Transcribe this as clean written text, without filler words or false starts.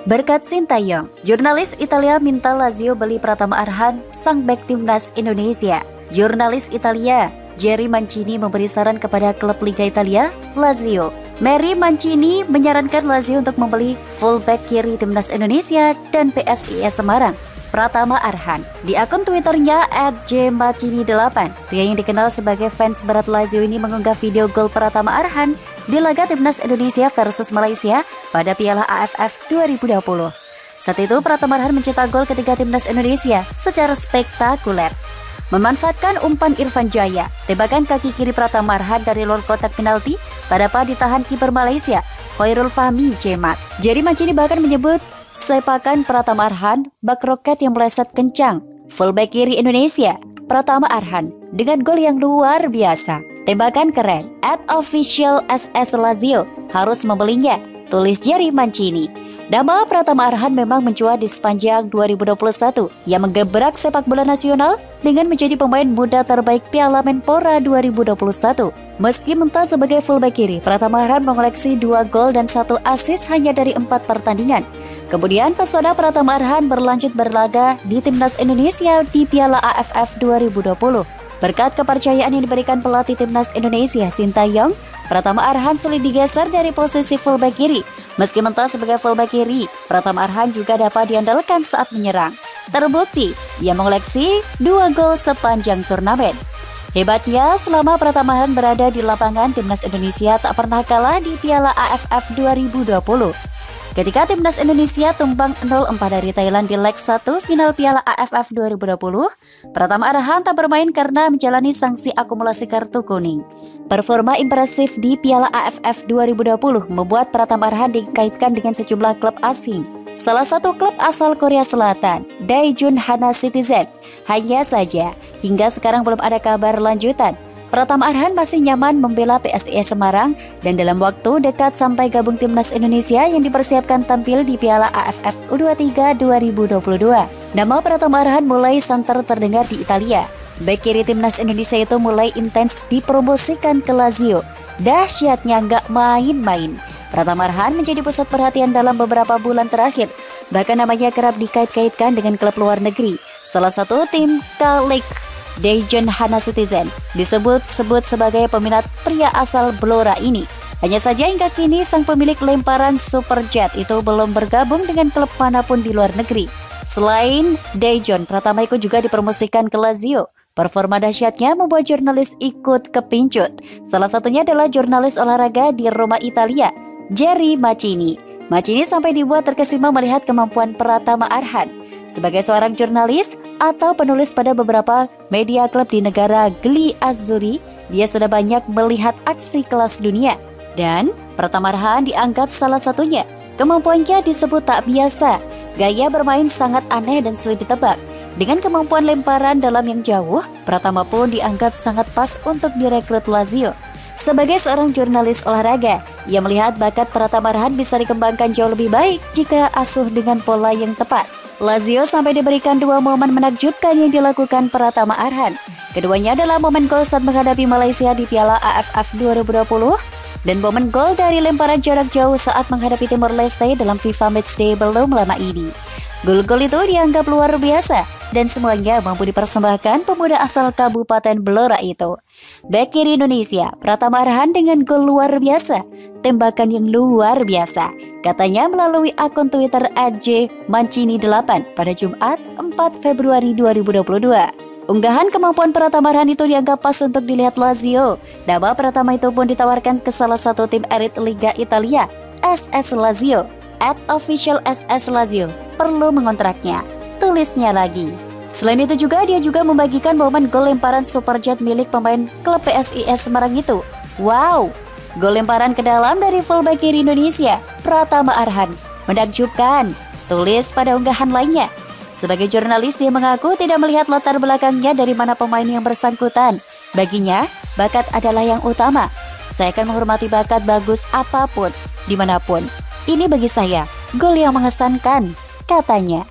Berkat Sintayong, jurnalis Italia minta Lazio beli Pratama Arhan, sang bek timnas Indonesia. Jurnalis Italia, Jerry Mancini memberi saran kepada klub Liga Italia, Lazio. Mary Mancini menyarankan Lazio untuk membeli fullback kiri timnas Indonesia dan PSIS Semarang, Pratama Arhan. Di akun Twitternya @jmancini8, pria yang dikenal sebagai fans berat Lazio ini mengunggah video gol Pratama Arhan di laga timnas Indonesia versus Malaysia pada Piala AFF 2020. Saat itu Pratama Arhan mencetak gol ketiga timnas Indonesia secara spektakuler. Memanfaatkan umpan Irfan Jaya, tembakan kaki kiri Pratama Arhan dari luar kotak penalti tak dapat ditahan kiper Malaysia, Khairul Fahmi Jemat. Jerry Mancini bahkan menyebut sepakan Pratama Arhan bak roket yang meleset kencang. Fullback kiri Indonesia, Pratama Arhan, dengan gol yang luar biasa. Tembakan keren, @official_SS Lazio harus membelinya, tulis Jerry Mancini. Nama Pratama Arhan memang mencuat di sepanjang 2021 yang menggebrak sepak bola nasional dengan menjadi pemain muda terbaik Piala Menpora 2021. Meski mentah sebagai fullback kiri, Pratama Arhan mengoleksi 2 gol dan 1 assist hanya dari 4 pertandingan. Kemudian pesona Pratama Arhan berlanjut berlaga di timnas Indonesia di Piala AFF 2020. Berkat kepercayaan yang diberikan pelatih timnas Indonesia Sintayong, Pratama Arhan sulit digeser dari posisi fullback kiri. Meski mentah sebagai fullback kiri, Pratama Arhan juga dapat diandalkan saat menyerang. Terbukti, ia mengoleksi 2 gol sepanjang turnamen. Hebatnya, selama Pratama Arhan berada di lapangan, timnas Indonesia tak pernah kalah di Piala AFF 2020. Ketika timnas Indonesia tumbang 0-4 dari Thailand di leg 1 final Piala AFF 2020, Pratama Arhan tak bermain karena menjalani sanksi akumulasi kartu kuning. Performa impresif di Piala AFF 2020 membuat Pratama Arhan dikaitkan dengan sejumlah klub asing. Salah satu klub asal Korea Selatan, Daejeon Hana Citizen. Hanya saja, hingga sekarang belum ada kabar lanjutan. Pratama Arhan masih nyaman membela PSIS Semarang dan dalam waktu dekat sampai gabung timnas Indonesia yang dipersiapkan tampil di Piala AFF U23 2022. Nama Pratama Arhan mulai santer terdengar di Italia. Bek kiri timnas Indonesia itu mulai intens dipromosikan ke Lazio. Dahsyatnya nggak main-main. Pratama Arhan menjadi pusat perhatian dalam beberapa bulan terakhir. Bahkan namanya kerap dikait-kaitkan dengan klub luar negeri. Salah satu tim K-League Daejeon Hana Citizen disebut-sebut sebagai peminat pria asal Blora ini. Hanya saja hingga kini sang pemilik lemparan Superjet itu belum bergabung dengan klub manapun di luar negeri. Selain Daejeon, Pratama ikut juga dipromosikan ke Lazio. Performa dahsyatnya membuat jurnalis ikut kepincut. Salah satunya adalah jurnalis olahraga di Roma, Italia, Jerry Mancini. Mancini sampai dibuat terkesima melihat kemampuan Pratama Arhan. Sebagai seorang jurnalis atau penulis pada beberapa media klub di negara Gli Azzurri, dia sudah banyak melihat aksi kelas dunia. Dan Pratama Arhan dianggap salah satunya. Kemampuannya disebut tak biasa. Gaya bermain sangat aneh dan sulit ditebak. Dengan kemampuan lemparan dalam yang jauh, Pratama pun dianggap sangat pas untuk direkrut Lazio. Sebagai seorang jurnalis olahraga, ia melihat bakat Pratama Arhan bisa dikembangkan jauh lebih baik jika asuh dengan pola yang tepat. Lazio sampai diberikan 2 momen menakjubkan yang dilakukan Pratama Arhan. Keduanya adalah momen gol saat menghadapi Malaysia di Piala AFF 2020 dan momen gol dari lemparan jarak jauh saat menghadapi Timor Leste dalam FIFA Matchday belum lama ini. Gol-gol itu dianggap luar biasa dan semuanya mampu dipersembahkan pemuda asal Kabupaten Blora itu. Bek kiri Indonesia, Pratama Arhan dengan gol luar biasa, tembakan yang luar biasa, katanya melalui akun Twitter @jmancini8 pada Jumat 4 Februari 2022. Unggahan kemampuan Pratama Arhan itu dianggap pas untuk dilihat Lazio. Nama Pratama itu pun ditawarkan ke salah satu tim elit Liga Italia, SS Lazio. @official_SS Lazio perlu mengontraknya, tulisnya lagi. Selain itu juga dia juga membagikan momen gol lemparan Superjet milik pemain klub PSIS Semarang itu. Wow, gol lemparan ke dalam dari fullback kiri Indonesia, Pratama Arhan. Menakjubkan, tulis pada unggahan lainnya. Sebagai jurnalis, dia mengaku tidak melihat latar belakangnya dari mana pemain yang bersangkutan. Baginya, bakat adalah yang utama. Saya akan menghormati bakat bagus apapun, dimanapun. Ini bagi saya, gol yang mengesankan, katanya.